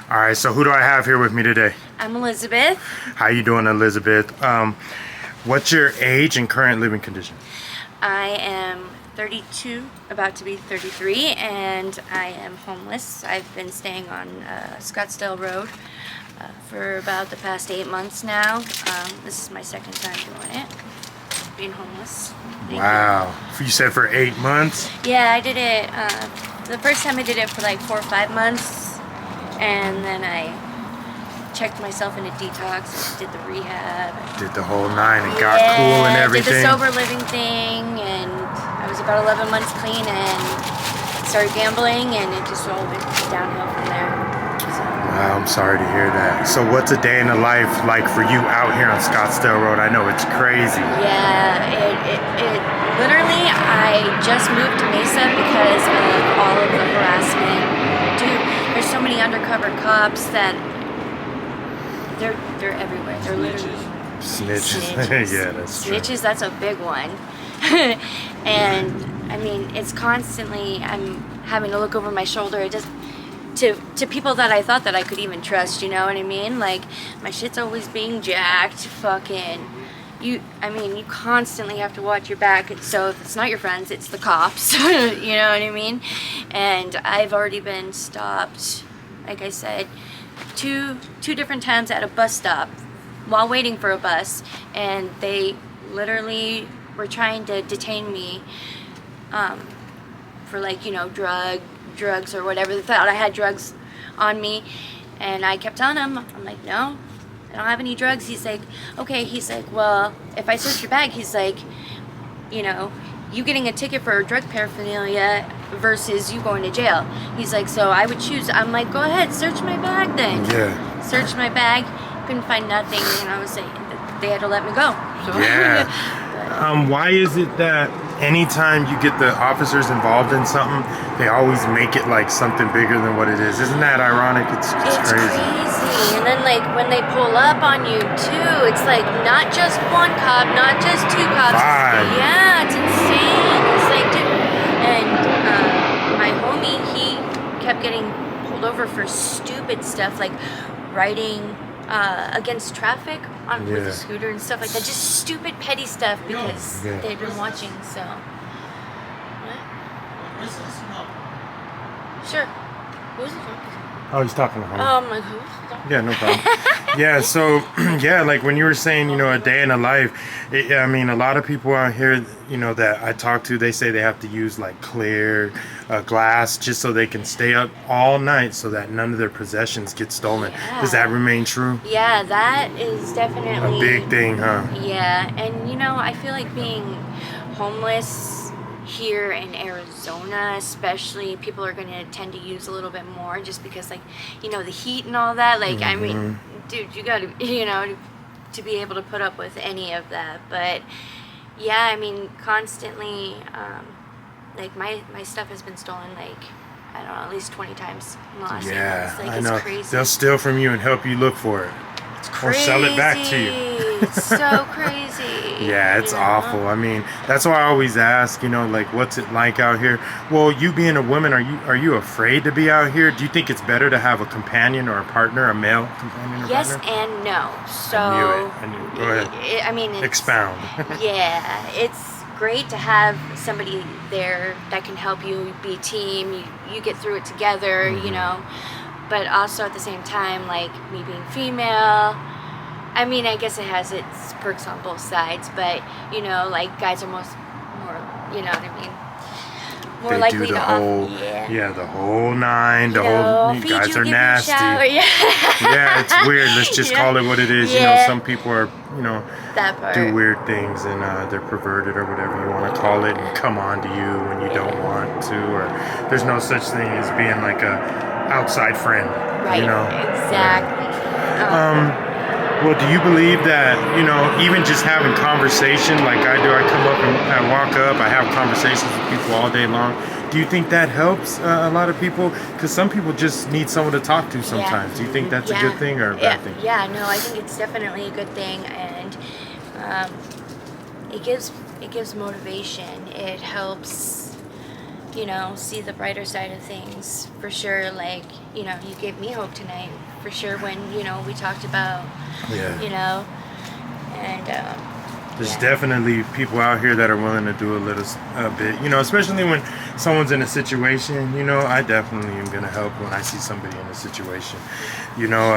All right, so who do I have here with me today? I'm Elizabeth. How you doing, Elizabeth? What's your age and current living condition? I am 32, about to be 33, and I am homeless. I've been staying on Scottsdale Road for about the past 8 months now. This is my second time doing it, being homeless. Wow. You said for 8 months? Yeah, I did it. The first time I did it for like 4 or 5 months, and then I checked myself in a detox, did the rehab. Did the whole nine and got cool and everything? Did the sober living thing, and I was about 11 months clean and started gambling, and it just all went downhill from there. So. Wow, I'm sorry to hear that. So what's a day in the life like for you out here on Scottsdale Road? I know it's crazy. Yeah, it literally, I just moved to Mesa because of all of the harassment. Dude, there's so many undercover cops that they're everywhere. They're literally Snitches. Yeah, that's true. Snitches, that's a big one. And I mean, it's constantly, I'm having to look over my shoulder just to people that I thought that I could even trust, you know what I mean? Like, my shit's always being jacked, fucking, you constantly have to watch your back. So if it's not your friends, it's the cops, you know what I mean? And I've already been stopped, like I said, two different times at a bus stop while waiting for a bus, and they literally were trying to detain me for, like, you know, drugs or whatever. They thought I had drugs on me, and I kept telling them, I'm like, no, I don't have any drugs. He's like, okay. He's like, well, if I search your bag, he's like, you know, you getting a ticket for drug paraphernalia versus you going to jail. He's like, so I would choose. I'm like, go ahead, search my bag then. Yeah. Searched my bag, couldn't find nothing, and I was saying they had to let me go. So. Yeah. Why is it that anytime you get the officers involved in something, they always make it like something bigger than what it is? Isn't that ironic? It's crazy. And then, like, when they pull up on you too, it's like not just one cop, not just two cops. Yeah, it's insane. It's like, dude. And my homie, he kept getting pulled over for stupid stuff, like riding against traffic with a scooter and stuff like that. Just stupid, petty stuff because they'd been watching. So, sure. Who's it from? Oh, he's talking to home. My who? Yeah, no problem. Yeah, so, yeah, like when you were saying, you know, a day in a life, I mean, a lot of people out here, you know, that I talk to, they say they have to use like clear glass just so they can stay up all night so that none of their possessions get stolen. Yeah. Does that remain true? Yeah, that is definitely a big thing, huh? Yeah, and you know, I feel like being homeless here in Arizona especially, people are going to tend to use a little bit more just because, like, you know, the heat and all that. Like, I mean, dude, you got to, you know, to be able to put up with any of that. But yeah, I mean, constantly, like, my stuff has been stolen, like, I don't know, at least 20 times in the last 8 months. Like, I know. It's crazy. They'll steal from you and help you look for it. It's crazy. Or sell it back to you. It's so crazy. Yeah, it's awful. I mean, that's why I always ask, you know, like, what's it like out here? Well, you being a woman, are you afraid to be out here? Do you think it's better to have a companion or a partner, a male companion or yes partner? and no. So I knew it. Go ahead. I mean, expound. Yeah, it's great to have somebody there that can help you be a team. You get through it together, you know. But also at the same time, like, me being female, I mean, I guess it has its perks on both sides, but, you know, like, guys are more, you know what I mean, more they likely do the to whole, the whole nine, the whole, you guys are nasty. Yeah, it's weird. Let's just call it what it is. You know, some people are, you know, do weird things and they're perverted or whatever you want to call it and come on to you when you don't want to, or there's no such thing as being like a outside friend, you know? Exactly. Well, do you believe that, you know, even just having conversation like I do, I come up and I walk up, I have conversations with people all day long. Do you think that helps a lot of people? Because some people just need someone to talk to sometimes. Do you think that's a good thing or a bad thing? Yeah, no, I think it's definitely a good thing, and it gives motivation. It helps you know, see the brighter side of things for sure. Like, you know, you gave me hope tonight for sure when, you know, we talked about, you know, and there's definitely people out here that are willing to do a bit, you know, especially when someone's in a situation, you know, I definitely am going to help when I see somebody in a situation. You know,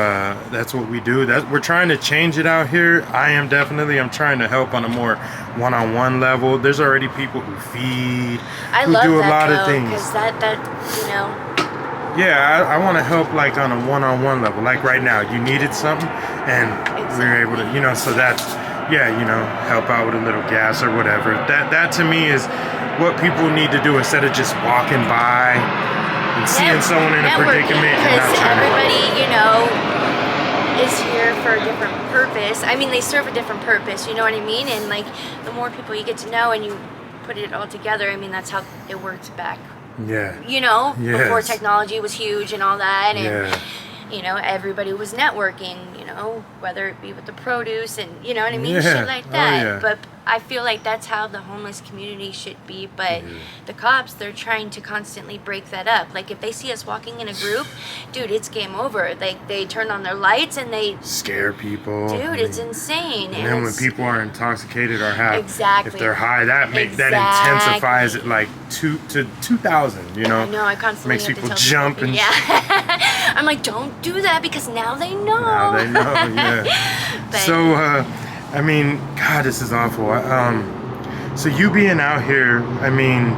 that's what we do. We're trying to change it out here. I'm trying to help on a more one-on-one level. There's already people who feed, who do a lot of things. Because that, you know. Yeah, I want to help like on a one-on-one level. Like right now, you needed something and we were able to, you know, so that's, yeah, you know, help out with a little gas or whatever. That to me is what people need to do instead of just walking by and seeing someone in a predicament. Because everybody, you know, is here for a different purpose. I mean, they serve a different purpose, you know what I mean? And like, the more people you get to know and you put it all together, I mean, that's how it works back. Yeah. You know, before technology was huge and all that, and you know, everybody was networking, you know, whether it be with the produce and, you know what I mean, shit like that. But I feel like that's how the homeless community should be. But the cops, they're trying to constantly break that up. Like, if they see us walking in a group, dude, it's game over. Like, they turn on their lights and they scare people. Dude, it's insane. And then when people are intoxicated or have, if they're high, that intensifies it like 2,000, you know? I know, I constantly makes people jump and I'm like, don't do that because now they know. Now they know, yeah. So, I mean, God, this is awful. So you being out here, I mean,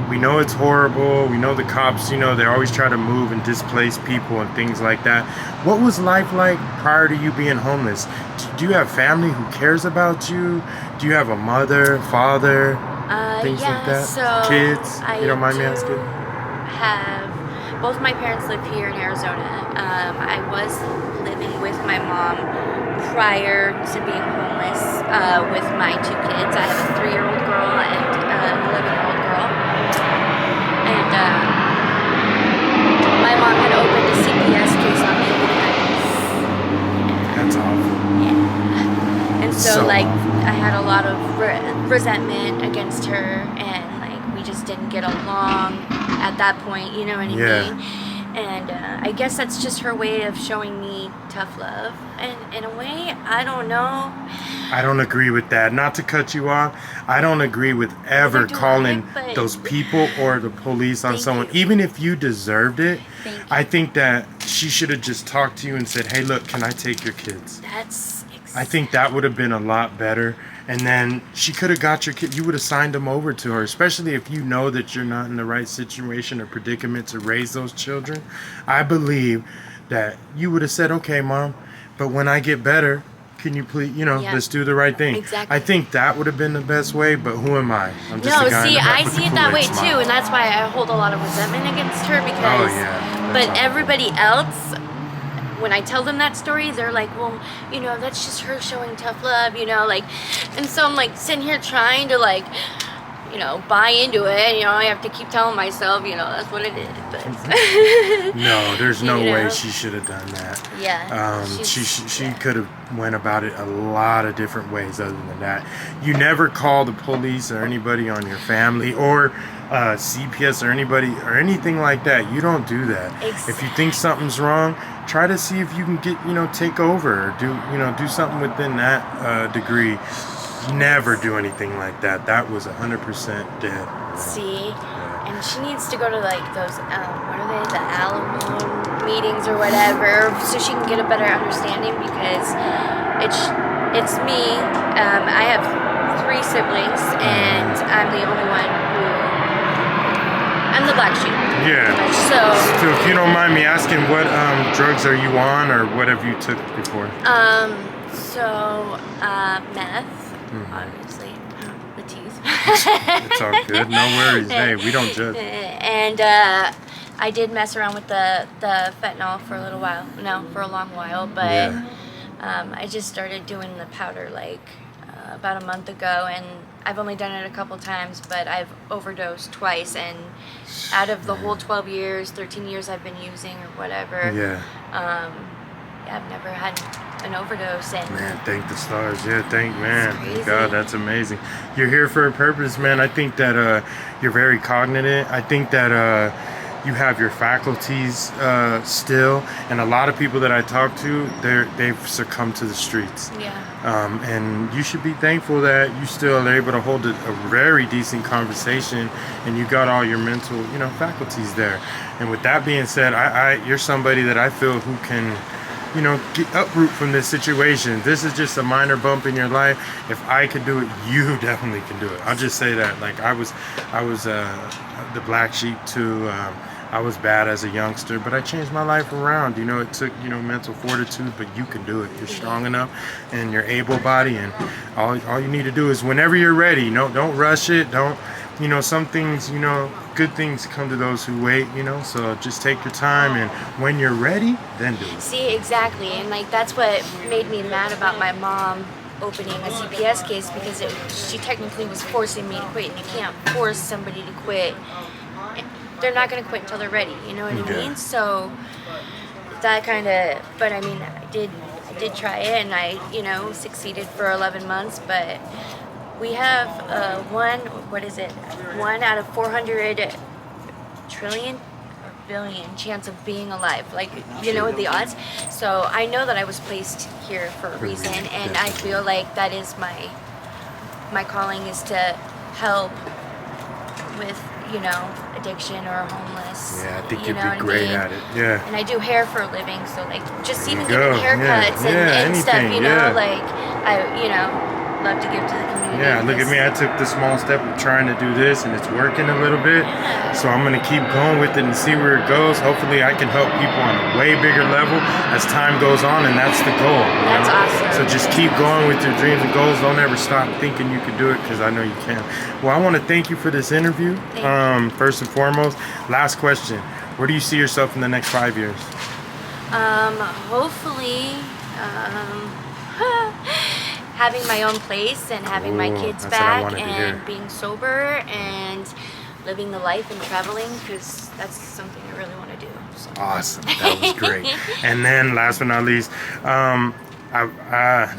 we know it's horrible. We know the cops, you know, they always try to move and displace people and things like that. What was life like prior to you being homeless? Do you have family who cares about you? Do you have a mother, father, things like that? So kids? You don't mind me asking? Both my parents live here in Arizona. I was living with my mom prior to being homeless with my 2 kids. I have a 3-year-old girl and an 11-year-old girl. And my mom had opened a CPS case on me when I was... That's awful. Yeah. And so like, I had a lot of resentment against her, and like, we just didn't get along at that point, you know what I mean? And I guess that's just her way of showing me tough love. And in a way, I don't know. I don't agree with that. Not to cut you off, I don't agree with ever calling those people or the police on someone, even if you deserved it. I think that she should have just talked to you and said, hey, look, can I take your kids? I think that would have been a lot better. And then she could have got your kid. You would have signed them over to her, especially if you know that you're not in the right situation or predicament to raise those children. I believe that you would have said, okay, Mom, but when I get better, can you please, you know, let's do the right thing. Exactly. I think that would have been the best way, but who am I? I'm just no, a guy see, I see it that way smile. too, and that's why I hold a lot of resentment against her because, but everybody else, when I tell them that story, they're like, well, you know, that's just her showing tough love, you know, like, and so I'm like sitting here trying to like, you know, buy into it, you know, I have to keep telling myself, you know, that's what it is, but. No, there's no way she should have done that. Yeah. She could have went about it a lot of different ways other than that. You never call the police or anybody on your family or CPS or anybody or anything like that. You don't do that. Exactly. If you think something's wrong, try to see if you can get, you know, take over or do something within that degree. Never do anything like that. That was 100% dead. See, and she needs to go to like those what are they, the Alamo meetings or whatever, so she can get a better understanding because it's me. I have 3 siblings and I'm the only one who I'm the black sheep. Yeah. So if you don't mind me asking, what drugs are you on or what have you took before? Meth. Obviously, the teeth. It's all good. No worries. Hey, we don't judge. And I did mess around with the fentanyl for a little while. No, for a long while. But I just started doing the powder like about a month ago, and I've only done it a couple times, but I've overdosed twice. And out of the whole 12 years, 13 years I've been using or whatever, I've never had an overdose. And man, thank the stars. Yeah, thank crazy. God, that's amazing. You're here for a purpose, man. I think that you're very cognizant. I think that you have your faculties still, and a lot of people that I talk to, they've succumbed to the streets. Yeah. And you should be thankful that you still are able to hold a very decent conversation, and you got all your mental, faculties there. And with that being said, you're somebody that I feel who can, uproot from this situation. This is just a minor bump in your life. If I could do it, you definitely can do it. I'll just say that. Like I was the black sheep too. I was bad as a youngster, but I changed my life around. It took, mental fortitude, but you can do it. You're strong enough and you're able-bodied, and all you need to do is whenever you're ready, don't rush it. Don't, some things, good things come to those who wait, so just take your time, and when you're ready, then do it. See, exactly. And like, that's what made me mad about my mom opening a CPS case, because she technically was forcing me to quit, and you can't force somebody to quit. They're not going to quit until they're ready, you know what I mean? So that kind of, but I mean, I did try it, and I, succeeded for 11 months, but we have one out of 400 trillion or billion chance of being alive, like, the odds. So I know that I was placed here for a reason, and I feel like that is my calling, is to help with, addiction or homeless. Yeah, I think you'd be great at it. Yeah. And I do hair for a living, so like just even giving haircuts and stuff, like I, love to give to the community. Yeah, look at me. I took the small step of trying to do this, and it's working a little bit. So I'm going to keep going with it and see where it goes. Hopefully I can help people on a way bigger level as time goes on, and that's the goal. That's awesome. So just keep going with your dreams and goals. Don't ever stop thinking you can do it, because I know you can. Well, I want to thank you for this interview. First and foremost, last question. Where do you see yourself in the next 5 years? Hopefully, having my own place and having my kids back and being sober and living the life and traveling, because that's something I really want to do. So. Awesome. That was great. And then last but not least,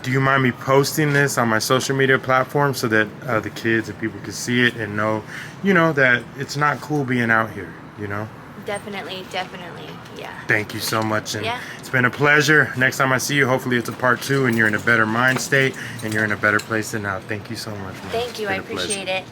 do you mind me posting this on my social media platform so that the kids and people can see it and know, that it's not cool being out here, Definitely, yeah. Thank you so much, and it's been a pleasure. Next time I see you, hopefully it's a part 2 and you're in a better mind state and you're in a better place than now. Thank you so much, man. Thank you, I appreciate it.